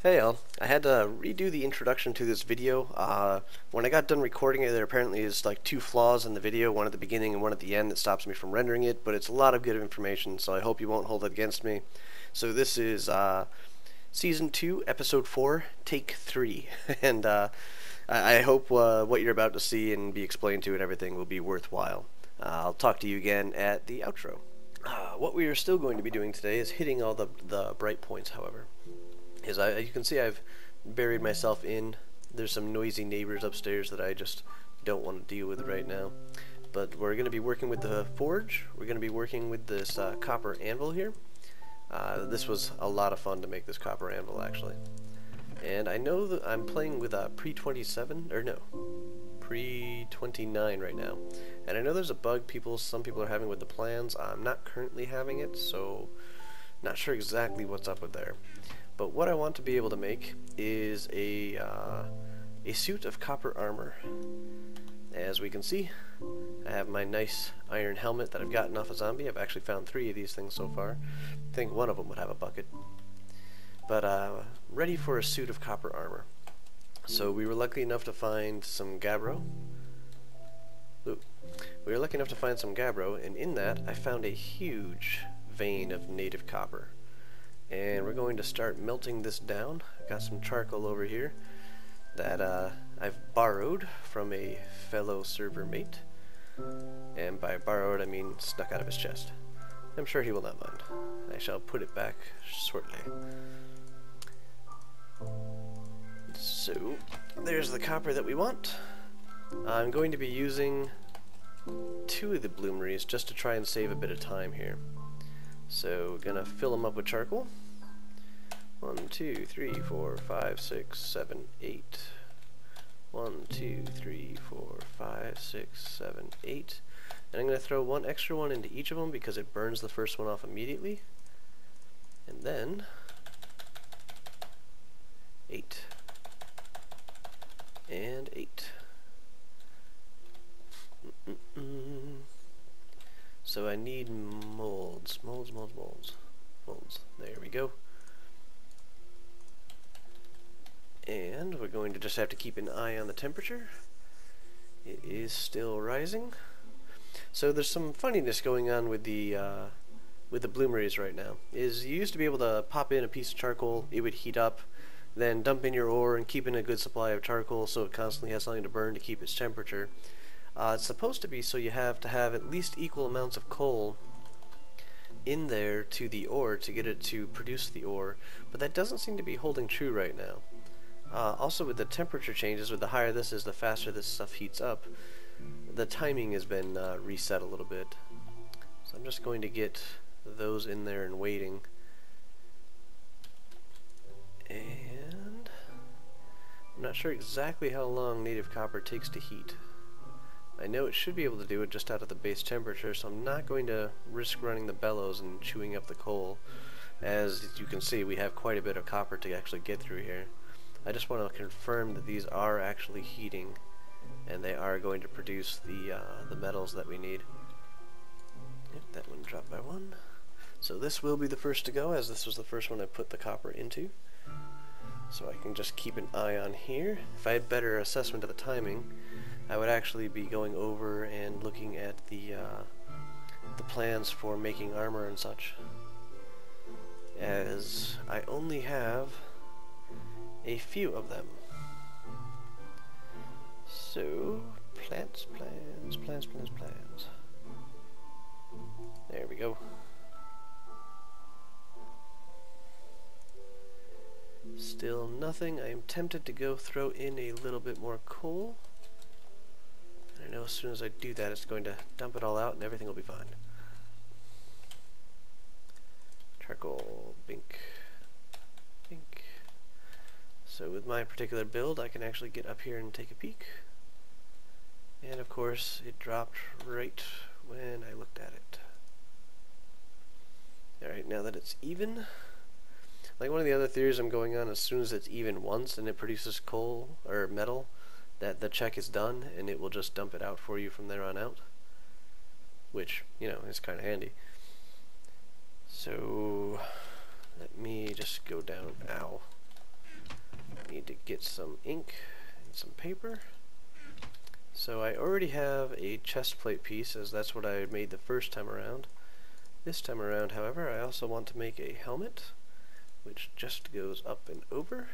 Hey all, I had to redo the introduction to this video. When I got done recording it, there apparently is like two flaws in the video, one at the beginning and one at the end that stops me from rendering it, but it's a lot of good information, so I hope you won't hold it against me. So this is Season 2, Episode 4, Take 3, and I hope what you're about to see and be explained to and everything will be worthwhile. I'll talk to you again at the outro. What we are still going to be doing today is hitting all the bright points, however. You can see I've buried myself in. There's some noisy neighbors upstairs that I just don't want to deal with right now. But we're going to be working with the forge. We're going to be working with this copper anvil here. This was a lot of fun to make this copper anvil, actually. And I know that I'm playing with a pre-27, or no, pre-29 right now. And I know there's a bug some people are having with the plans. I'm not currently having it, so not sure exactly what's up with there. But what I want to be able to make is a suit of copper armor. As we can see, I have my nice iron helmet that I've gotten off a zombie. I've actually found 3 of these things so far. I think one of them would have a bucket. But ready for a suit of copper armor. So we were lucky enough to find some gabbro. Ooh. We were lucky enough to find some gabbro, and in that I found a huge vein of native copper. And we're going to start melting this down. I've got some charcoal over here that I've borrowed from a fellow server mate. And by borrowed, I mean snuck out of his chest. I'm sure he will not mind. I shall put it back shortly. So, there's the copper that we want. I'm going to be using 2 of the bloomeries just to try and save a bit of time here. So we're gonna fill them up with charcoal. 1, 2, 3, 4, 5, 6, 7, 8. 1, 2, 3, 4, 5, 6, 7, 8. And I'm gonna throw 1 extra one into each of them because it burns the first one off immediately. And then 8. And 8. So I need molds. Molds. There we go. And we're going to just have to keep an eye on the temperature. It is still rising. So there's some funniness going on with the bloomeries right now. You used to be able to pop in a piece of charcoal, it would heat up, then dump in your ore and keep in a good supply of charcoal so it constantly has something to burn to keep its temperature. It's supposed to be so you have to have at least equal amounts of coal in there to the ore to get it to produce the ore, but that doesn't seem to be holding true right now. Also with the temperature changes, with the higher this is, the faster this stuff heats up, the timing has been reset a little bit. So I'm just going to get those in there and waiting. And I'm not sure exactly how long native copper takes to heat. I know it should be able to do it just out of the base temperature, so I'm not going to risk running the bellows and chewing up the coal. As you can see, we have quite a bit of copper to actually get through here. I just want to confirm that these are actually heating, and they are going to produce the metals that we need. Yep, that one dropped by 1. So this will be the first to go, as this was the first one I put the copper into. So I can just keep an eye on here. If I had better assessment of the timing, I would actually be going over and looking at the plans for making armor and such, as I only have a few of them. So, plans. There we go. Still nothing. I am tempted to go throw in a little bit more coal. I know as soon as I do that, it's going to dump it all out and everything will be fine. Charcoal, bink. So with my particular build, I can actually get up here and take a peek. And of course, it dropped right when I looked at it. Alright, now that it's even, like one of the other theories I'm going on, as soon as it's even once and it produces coal or metal, that the check is done and it will just dump it out for you from there on out, which, you know, is kind of handy. So let me just go down. Ow. need to get some ink and some paper. So I already have a chest plate piece, as that's what I made the first time around. This time around, however, I also want to make a helmet, which just goes up and over,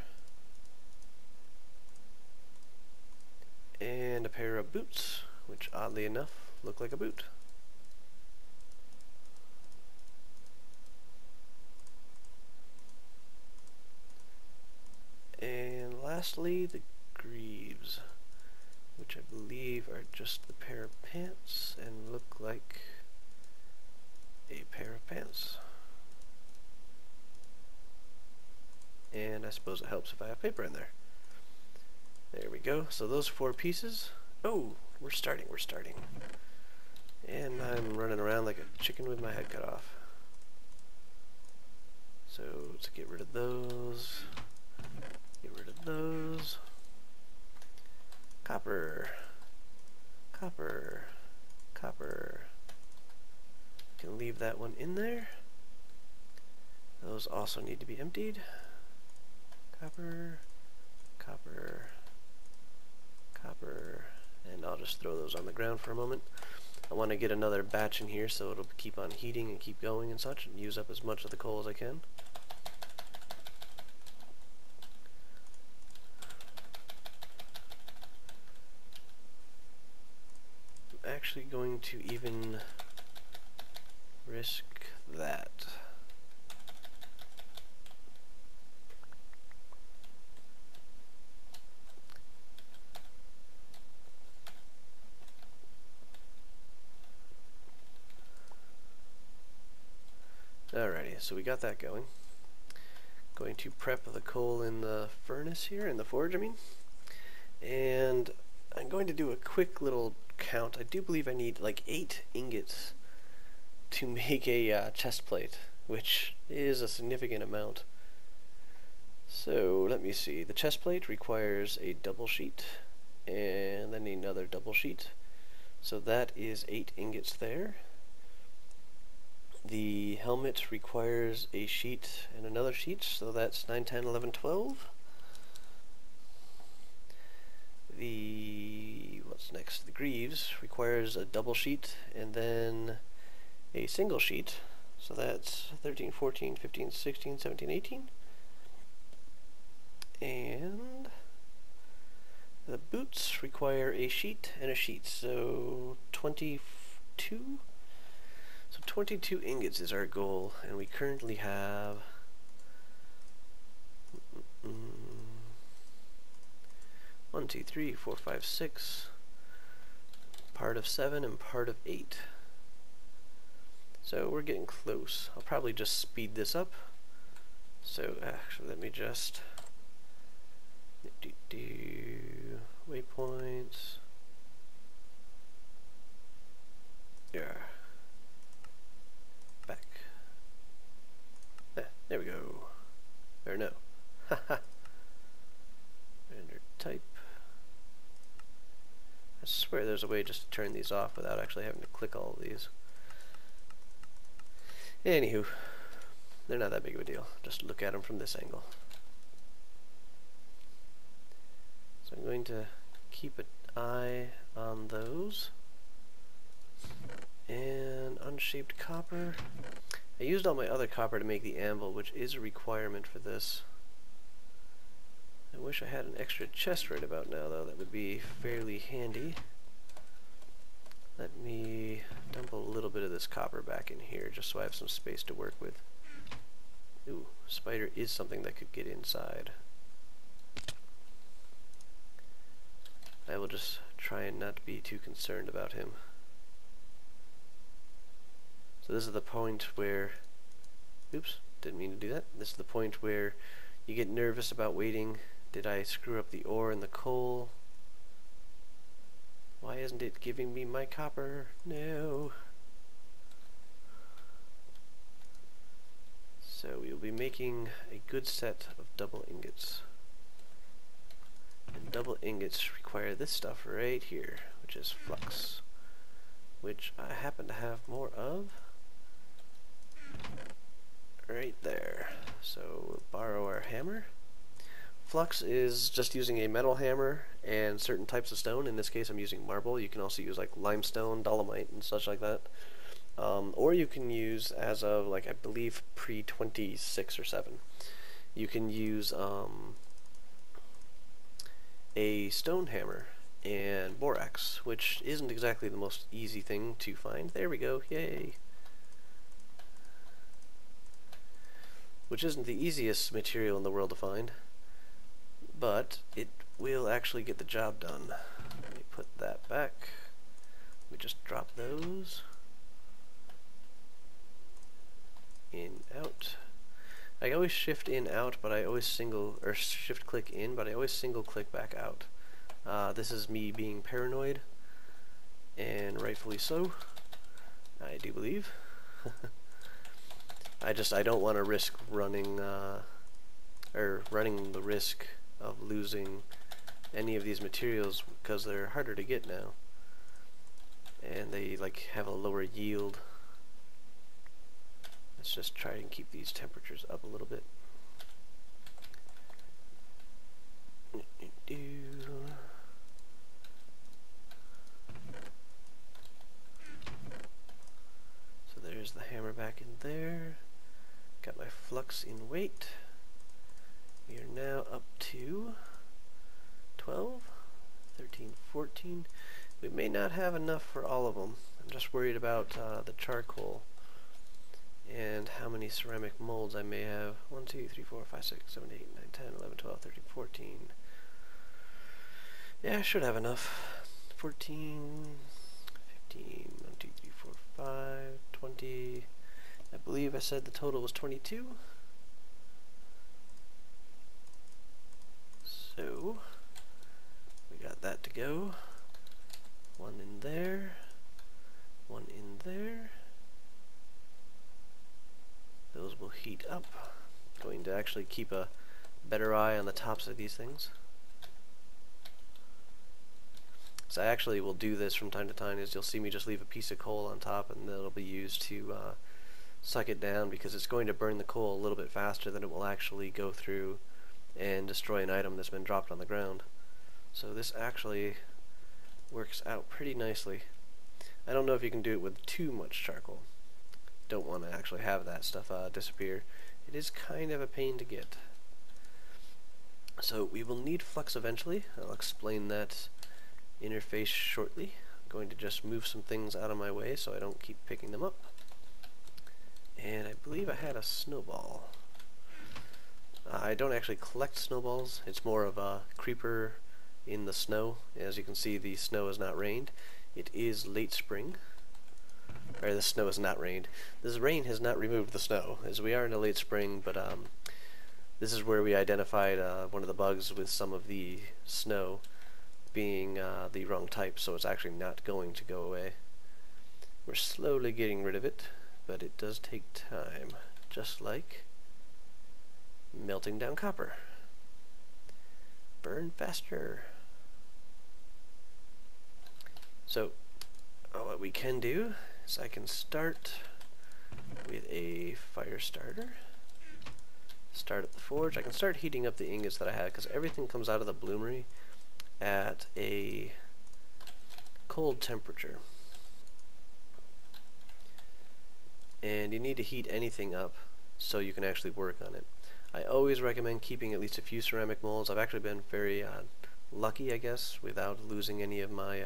and a pair of boots, which oddly enough look like a boot. And lastly, the greaves, which I believe are just the pair of pants and look like a pair of pants. And I suppose it helps if I have paper in there. There we go. So those 4 pieces. Oh, we're starting. And I'm running around like a chicken with my head cut off. So let's get rid of those. Get rid of those. Copper. Copper. Copper. Can leave that one in there. Those also need to be emptied. Copper. Copper. Copper. And I'll just throw those on the ground for a moment. I want to get another batch in here so it'll keep on heating and keep going and such, and use up as much of the coal as I can. I'm actually going to even risk that. Alrighty, so we got that going. Going to prep the coal in the furnace here, in the forge I mean. And I'm going to do a quick little count. I do believe I need like 8 ingots to make a chest plate, which is a significant amount. So let me see. The chest plate requires a double sheet and then another double sheet. So that is 8 ingots there. The helmet requires a sheet and another sheet, so that's 9, 10, 11, 12. What's next? The greaves requires a double sheet and then a single sheet, so that's 13, 14, 15, 16, 17, 18. And the boots require a sheet and a sheet, so 22. So 22 ingots is our goal, and we currently have 1, 2, 3, 4, 5, 6, part of 7 and part of 8. So we're getting close. I'll probably just speed this up. So actually let me just do waypoints. Yeah. Back. There we go. Or no. Haha. Render type. I swear there's a way just to turn these off without actually having to click all of these. Anywho, they're not that big of a deal. Just look at them from this angle. So I'm going to keep an eye on those. And unshaped copper. I used all my other copper to make the anvil, which is a requirement for this. I wish I had an extra chest right about now, though. That would be fairly handy. Let me dump a little bit of this copper back in here, just so I have some space to work with. Ooh, spider is something that could get inside. I will just try and not be too concerned about him. So this is the point where, oops, didn't mean to do that. This is the point where you get nervous about waiting. Did I screw up the ore and the coal? Why isn't it giving me my copper? No. So we'll be making a good set of double ingots. And double ingots require this stuff right here, which is flux, which I happen to have more of right there. So we'll borrow our hammer. Flux is just using a metal hammer and certain types of stone. In this case I'm using marble. You can also use like limestone, dolomite, and such like that. Or you can use, as of like I believe pre-26 or 7, you can use a stone hammer and borax, which isn't exactly the most easy thing to find. There we go, yay! Which isn't the easiest material in the world to find, but it will actually get the job done. Let me put that back. We just drop those in, out. I always shift in, out, but I always shift click in, but I always single click back out. This is me being paranoid, and rightfully so, I do believe. I don't want to risk running the risk of losing any of these materials, because they're harder to get now, and they like have a lower yield. Let's just try and keep these temperatures up a little bit. So there's the hammer back in there. Got my flux in weight. We are now up to 12, 13, 14. We may not have enough for all of them. I'm just worried about the charcoal and how many ceramic molds I may have. 1, 2, 3, 4, 5, 6, 7, 8, 9, 10, 11, 12, 13, 14. Yeah, I should have enough. 14, 15, 1, 2, 3, 4, 5, 20. I believe I said the total was 22. So, we got that to go. One in there. One in there. Those will heat up. Going to actually keep a better eye on the tops of these things. So I actually will do this from time to time, is you'll see me just leave a piece of coal on top, and that'll be used to suck it down, because it's going to burn the coal a little bit faster than it will actually go through and destroy an item that's been dropped on the ground. So this actually works out pretty nicely. I don't know if you can do it with too much charcoal. Don't want to actually have that stuff disappear. It is kind of a pain to get. So we will need flux eventually. I'll explain that interface shortly. I'm going to just move some things out of my way so I don't keep picking them up. And I believe I had a snowball. I don't actually collect snowballs. It's more of a creeper in the snow. As you can see, the snow has not rained. It is late spring. Or the snow has not rained. This rain has not removed the snow, as we are in a late spring, but this is where we identified one of the bugs with some of the snow being the wrong type, so it's actually not going to go away. We're slowly getting rid of it, but it does take time, just like melting down copper. Burn faster. So what we can do is I can start with a fire starter. Start up the forge. I can start heating up the ingots that I had, because everything comes out of the bloomery at a cold temperature. And you need to heat anything up so you can actually work on it. I always recommend keeping at least a few ceramic molds. I've actually been very lucky, I guess, without losing any of my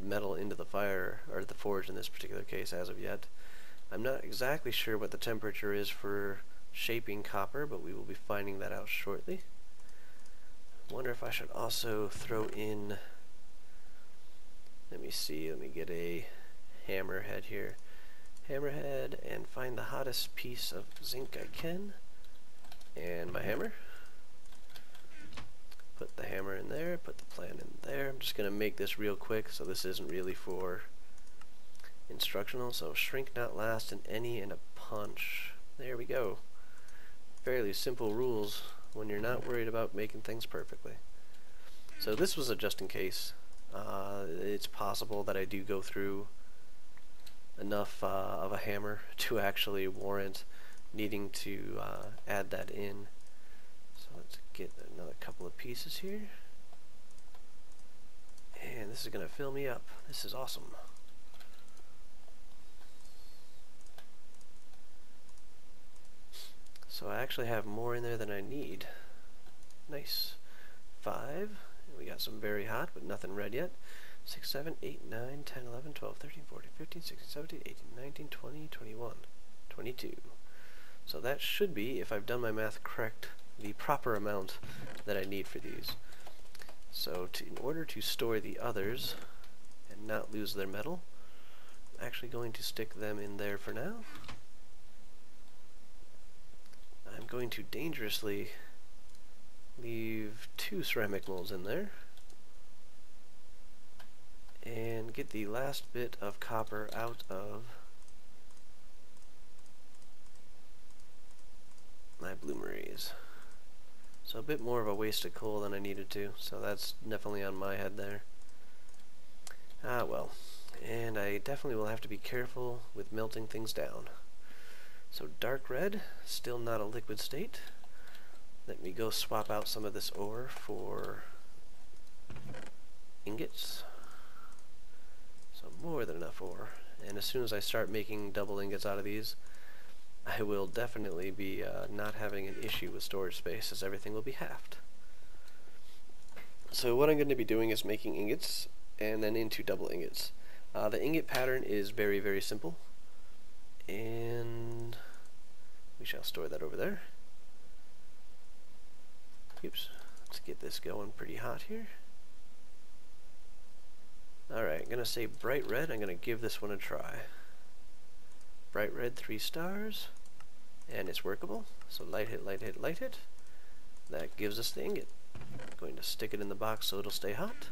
metal into the fire, or the forge in this particular case, as of yet. I'm not exactly sure what the temperature is for shaping copper, but we will be finding that out shortly. I wonder if I should also throw in, let me see, let me get a hammerhead here. Hammerhead, and find the hottest piece of zinc I can, and my hammer. Put the hammer in there, put the plan in there. I'm just going to make this real quick, so this isn't really for instructional. So shrink not last in any, and a punch. There we go. Fairly simple rules when you're not worried about making things perfectly. So this was a just in case. It's possible that I do go through enough of a hammer to actually warrant needing to add that in. get another couple of pieces here. And this is going to fill me up. This is awesome. So I actually have more in there than I need. Nice. 5. We got some very hot, but nothing red yet. 6, 7, 8, 9, 10, 11, 12, 13, 14, 15, 16, 17, 18, 19, 20, 21, 22. So that should be, if I've done my math correct, the proper amount that I need for these. So in order to store the others and not lose their metal, I'm actually going to stick them in there for now. I'm going to dangerously leave 2 ceramic molds in there and get the last bit of copper out of my bloomeries. So a bit more of a waste of coal than I needed to, so that's definitely on my head there. Ah well, and I definitely will have to be careful with melting things down. So dark red, still not a liquid state. Let me go swap out some of this ore for ingots. So more than enough ore. And as soon as I start making double ingots out of these, I will definitely be not having an issue with storage space, as everything will be halved. So what I'm going to be doing is making ingots and then into double ingots. The ingot pattern is very, very simple, and we shall store that over there. Oops, let's get this going pretty hot here. Alright, I'm going to say bright red. I'm going to give this one a try. Bright red, 3 stars, and it's workable. So light hit, light hit, light hit. That gives us the ingot. I'm going to stick it in the box so it'll stay hot.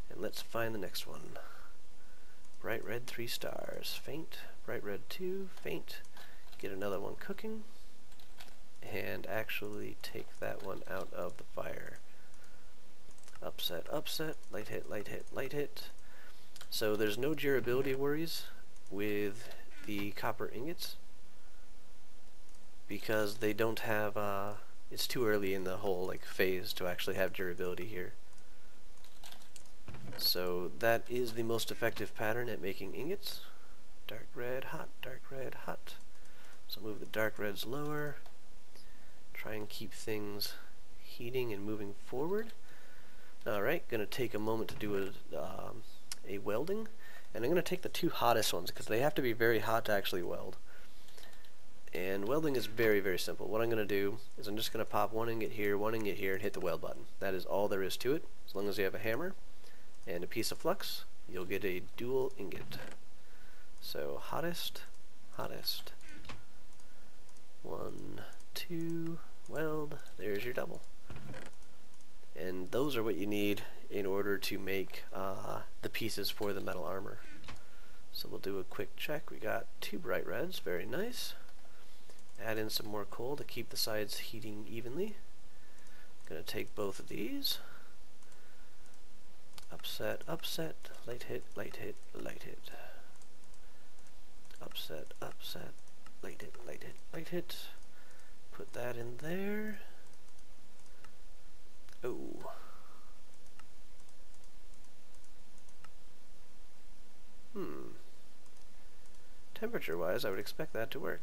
And let's find the next one. Bright red, 3 stars, faint. Bright red 2, faint. Get another one cooking. And actually take that one out of the fire. Upset, upset, light hit, light hit, light hit. So there's no durability worries with the copper ingots because they don't have it's too early in the whole phase to actually have durability here. So that is the most effective pattern at making ingots. Dark red, hot, dark red, hot. So move the dark reds lower. Try and keep things heating and moving forward. Alright, gonna take a moment to do a welding. And I'm going to take the 2 hottest ones because they have to be very hot to actually weld. And welding is very, very simple. What I'm going to do is I'm just going to pop one ingot here, and hit the weld button. That is all there is to it. As long as you have a hammer and a piece of flux, you'll get a dual ingot. So hottest, hottest. 1, 2, weld. There's your double. And those are what you need in order to make the pieces for the metal armor. So we'll do a quick check. We got 2 bright reds, very nice. Add in some more coal to keep the sides heating evenly. Gonna take both of these. Upset, upset, light hit, light hit, light hit. Upset, upset, light hit, light hit, light hit. Put that in there. Oh. Temperature-wise, I would expect that to work.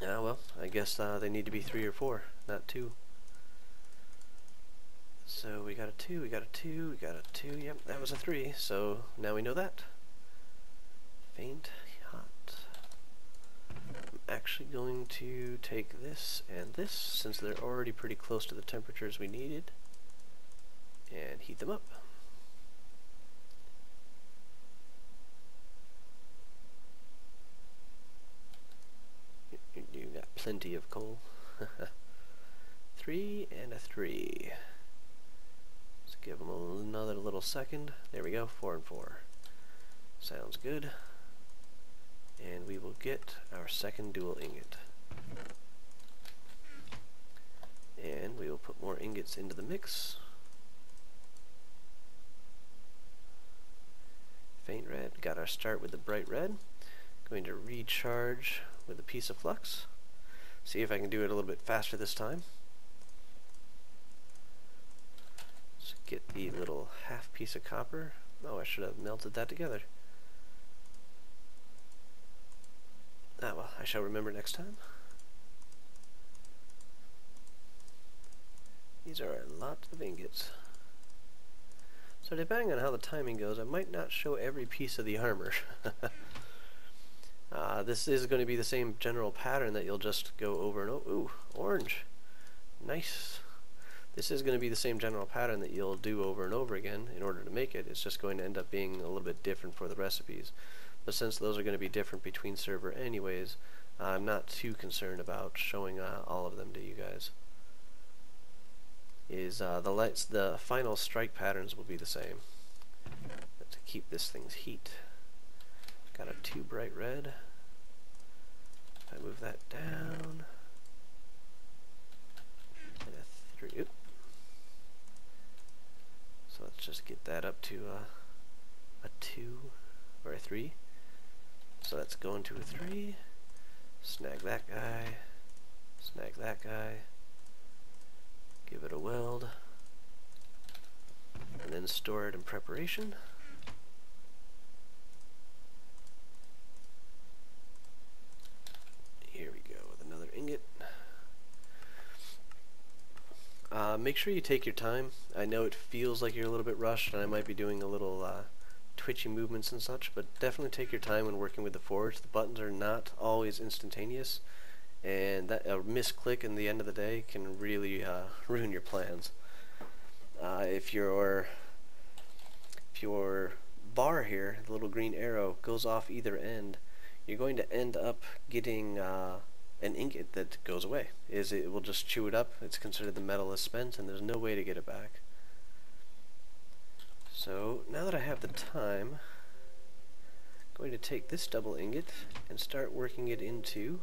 Ah, well, I guess they need to be 3 or 4, not 2. So we got a 2, we got a 2, we got a 2, yep, that was a 3, so now we know that. Faint, hot. I'm actually going to take this and this, since they're already pretty close to the temperatures we needed, and heat them up. You got plenty of coal. 3 and a 3. Let's give them another little second. There we go, 4 and 4. Sounds good. And we will get our second dual ingot. And we will put more ingots into the mix. Faint red, got our start with the bright red. Going to recharge with a piece of flux. See if I can do it a little bit faster this time. Let's get the little half piece of copper. Oh, I should have melted that together. Ah well, I shall remember next time. These are a lot of ingots. So depending on how the timing goes, I might not show every piece of the armor. This is going to be the same general pattern that you'll just go over and over. Ooh, orange. Nice. This is going to be the same general pattern that you'll do over and over again in order to make it. It's just going to end up being a little bit different for the recipes. But since those are going to be different between server anyways, I'm not too concerned about showing all of them to you guys. The final strike patterns will be the same. But to keep this thing's heat, got a 2 bright red. If I move that down, and a 3. Oop. So let's just get that up to a 2 or a 3. So that's going to a 3. Snag that guy. Snag that guy. Give it a weld. And then store it in preparation. Here we go with another ingot. Make sure you take your time. I know it feels like you're a little bit rushed and I might be doing a little twitchy movements and such, but definitely take your time when working with the forge. The buttons are not always instantaneous, and that a misclick in the end of the day can really ruin your plans. If your bar here, the little green arrow, goes off either end, you're going to end up getting an ingot that goes away. It will just chew it up. It's considered the metal is spent, and there's no way to get it back. So now that I have the time, I'm going to take this double ingot and start working it into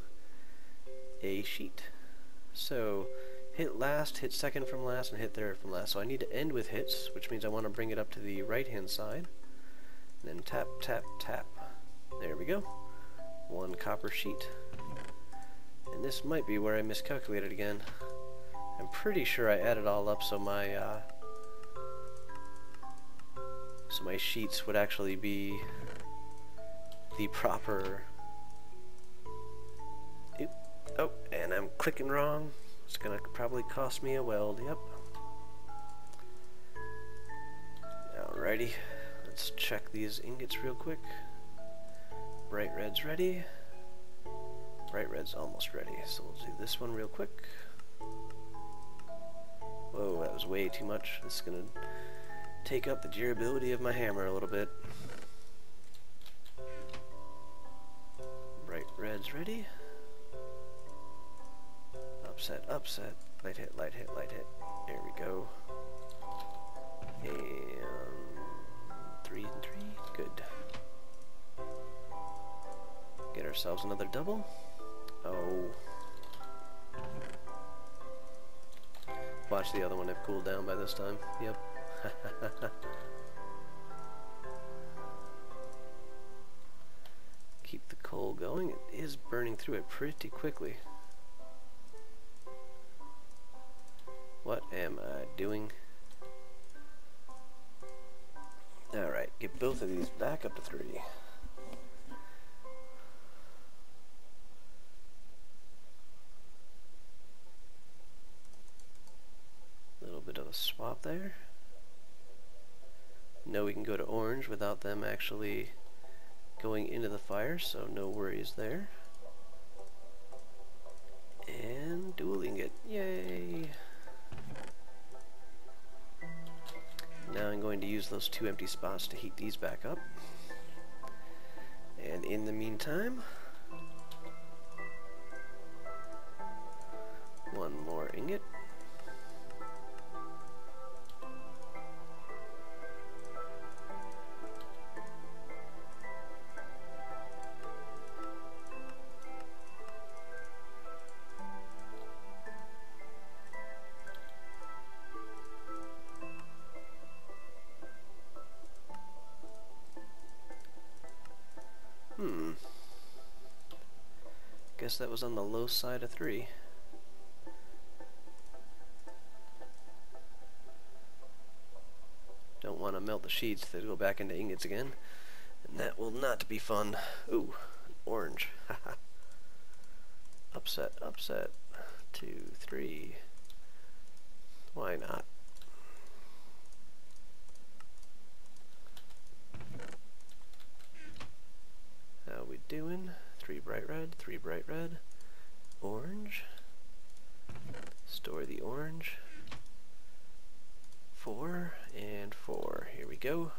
a sheet. So hit last, hit second from last, and hit third from last. So I need to end with hits, which means I want to bring it up to the right hand side, and then tap, tap, tap. There we go. 1 copper sheet. And this might be where I miscalculated again. I'm pretty sure I added all up so my sheets would actually be the proper. Oop. Oh, and I'm clicking wrong. It's gonna probably cost me a weld. Yep. Alrighty, let's check these ingots real quick. Bright red's ready. Bright red's almost ready, so we'll do this one real quick. Whoa, that was way too much. This is gonna take up the durability of my hammer a little bit. Bright red's ready. Upset, upset. Light hit, light hit, light hit. There we go. And 3 and 3. Good. Get ourselves another double. Oh. Watch the other one have cooled down by this time. Yep. Keep the coal going. It is burning through it pretty quickly. What am I doing? Alright, get both of these back up to 3. Little bit of a swap there. Know we can go to orange without them actually going into the fire, so no worries there. And dueling it. Yay! Now I'm going to use those 2 empty spots to heat these back up. And in the meantime, 1 more ingot. Guess that was on the low side of 3. Don't want to melt the sheets that go back into ingots again. And that will not be fun. Ooh, orange. Upset, upset. 2, 3. Why not? How we doing? 3 bright red, 3 bright red. Orange. Store the orange. 4 and 4. Here we go.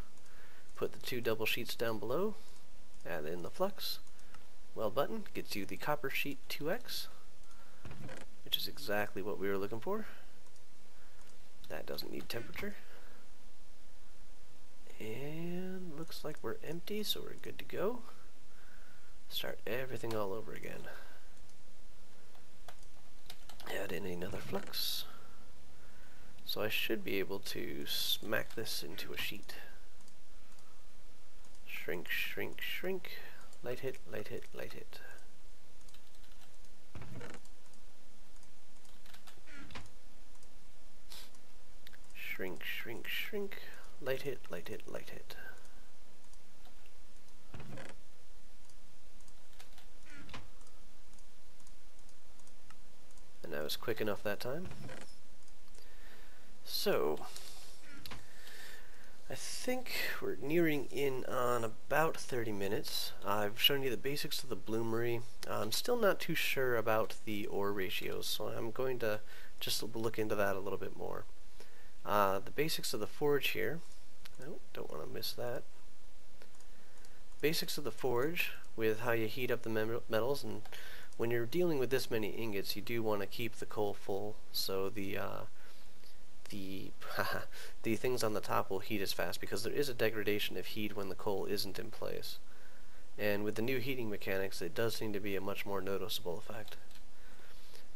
Put the 2 double sheets down below. Add in the flux. Weld button gets you the copper sheet 2x, which is exactly what we were looking for. That doesn't need temperature. And looks like we're empty, so we're good to go. Start everything all over again. Add in another flux. So I should be able to smack this into a sheet. Shrink, shrink, shrink. Light hit, light hit, light hit. Shrink, shrink, shrink. Light hit, light hit, light hit. And I was quick enough that time. So, I think we're nearing in on about 30 minutes. I've shown you the basics of the bloomery. I'm still not too sure about the ore ratios, so I'm going to just look into that a little bit more. The basics of the forge here. Oh, don't want to miss that. Basics of the forge with how you heat up the metals, and when you're dealing with this many ingots, you do want to keep the coal full, so the things on the top will heat as fast, because there is a degradation of heat when the coal isn't in place. And with the new heating mechanics, it does seem to be a much more noticeable effect.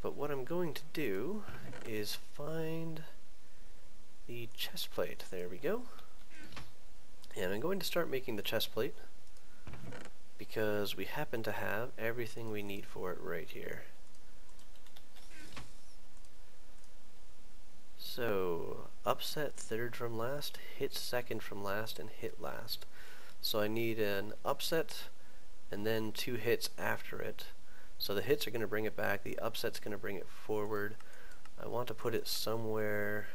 But what I'm going to do is find the chest plate. There we go. And I'm going to start making the chest plate, because we happen to have everything we need for it right here. So, upset 3rd from last, hit 2nd from last, and hit last. So I need an upset and then 2 hits after it. So the hits are going to bring it back, the upset's going to bring it forward. I want to put it somewhere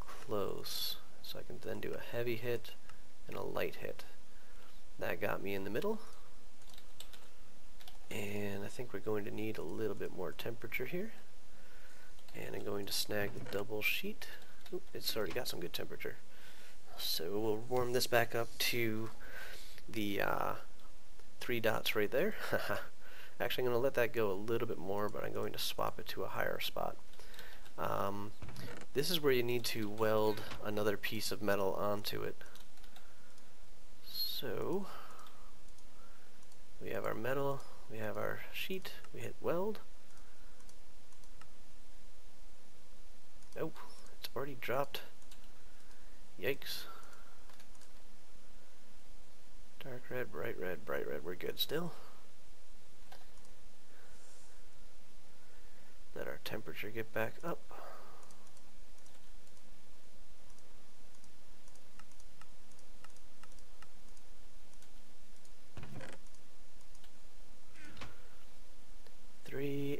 close, so I can then do a heavy hit and a light hit. That got me in the middle. And I think we're going to need a little bit more temperature here. And I'm going to snag the double sheet. Oop, it's already got some good temperature. So we'll warm this back up to the 3 dots right there. Actually, I'm going to let that go a little bit more, but I'm going to swap it to a higher spot. This is where you need to weld another piece of metal onto it. So we have our metal, we have our sheet, we hit weld. Oh, it's already dropped. Yikes. Dark red, bright red, bright red. We're good still. Let our temperature get back up.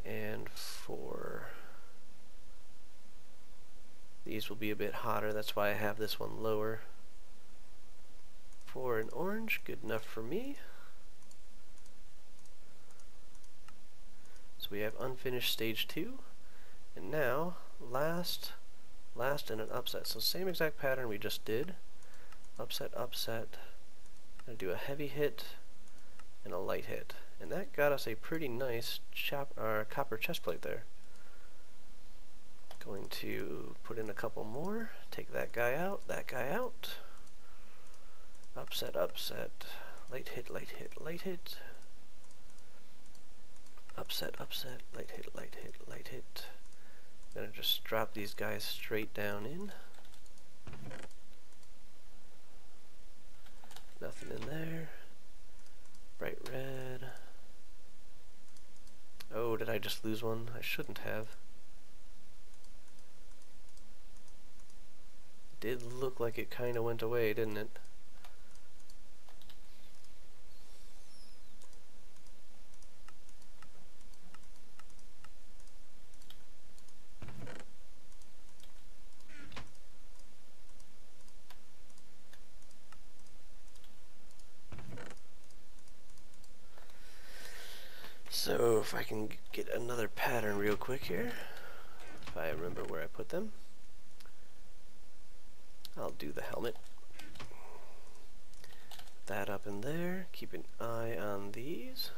And 4. These will be a bit hotter, that's why I have this one lower. 4 in orange, good enough for me. So we have unfinished stage 2, and now last and an upset. So same exact pattern we just did. Upset, upset. I'm going to do a heavy hit and a light hit. And that got us a pretty nice copper chest plate there. Going to put in a couple more. Take that guy out, that guy out. Upset, upset. Light hit, light hit, light hit. Upset, upset. Light hit, light hit, light hit. Gonna just drop these guys straight down in. Nothing in there. Bright red. did I just lose one? I shouldn't have. It did look like it kind of went away, didn't it? So if I can get another pattern real quick here, if I remember where I put them, I'll do the helmet. That up in there, keep an eye on these.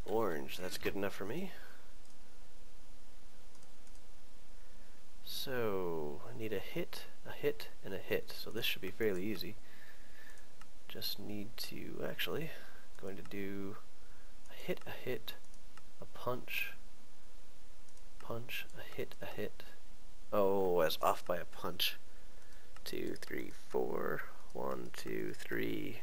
Orange, that's good enough for me. So I need a hit, and a hit, so this should be fairly easy. Just need to, actually, going to do a hit, a punch, a hit. Oh, I was off by a punch. 2, 3, 4. 1, 2, 3.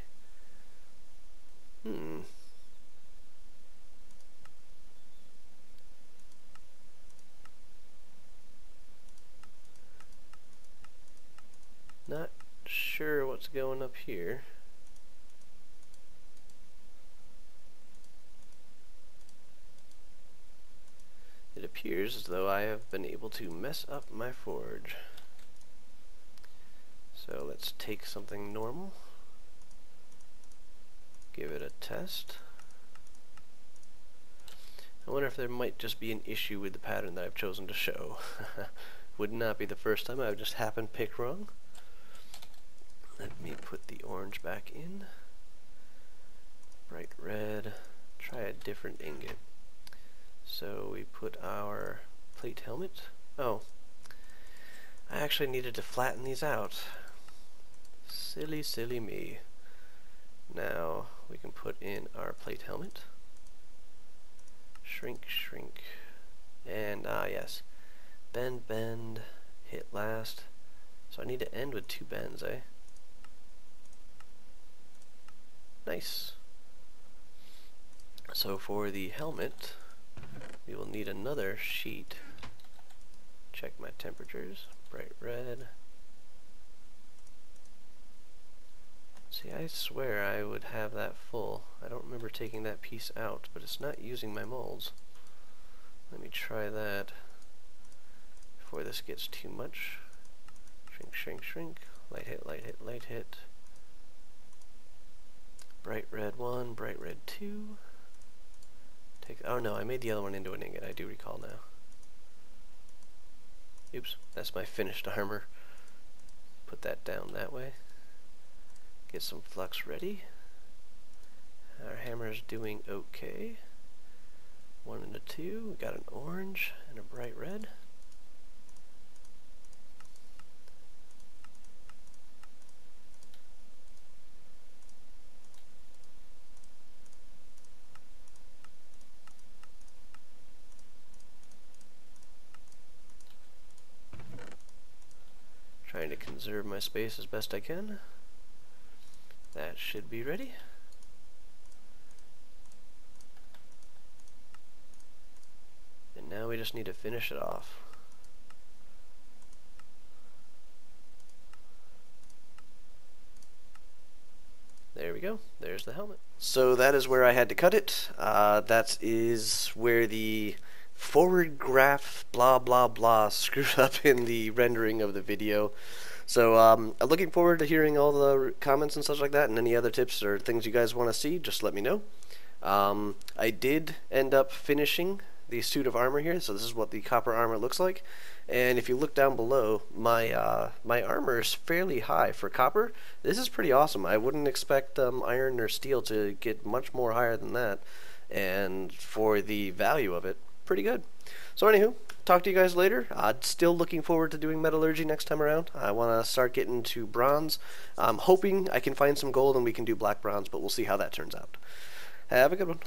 Not sure what's going up here. It appears as though I have been able to mess up my forge. So let's take something normal, give it a test. I wonder if there might just be an issue with the pattern that I've chosen to show. Would not be the first time I've just happened to pick wrong. Let me put the orange back in. Bright red. Try a different ingot. So we put our plate helmet. Oh, I actually needed to flatten these out. Silly, silly me. Now we can put in our plate helmet. Shrink, shrink. And yes. Bend, bend. Hit last. So I need to end with 2 bends, eh? Nice. So for the helmet, we will need another sheet. Check my temperatures. Bright red. See, I swear I would have that full. I don't remember taking that piece out, but it's not using my molds. Let me try that before this gets too much. Shrink, shrink, shrink. Light hit, light hit, light hit. Bright red 1, bright red 2. Oh no, I made the other one into an ingot, I do recall now. Oops, that's my finished armor. Put that down that way. Get some flux ready. Our hammer is doing okay. 1 and a 2. We got an orange and a bright red. Trying to conserve my space as best I can. That should be ready. And now we just need to finish it off. There we go. There's the helmet. So that is where I had to cut it. That is where the forward graph blah blah blah screwed up in the rendering of the video. So I'm looking forward to hearing all the comments and such like that, and any other tips or things you guys want to see, just let me know. I did end up finishing the suit of armor here, so this is what the copper armor looks like. And if you look down below, my my armor is fairly high for copper. This is pretty awesome. I wouldn't expect iron or steel to get much more higher than that, and for the value of it, pretty good. So anywho, talk to you guys later. Still looking forward to doing metallurgy next time around. I want to start getting to bronze. I'm hoping I can find some gold and we can do black bronze, but we'll see how that turns out. Have a good one.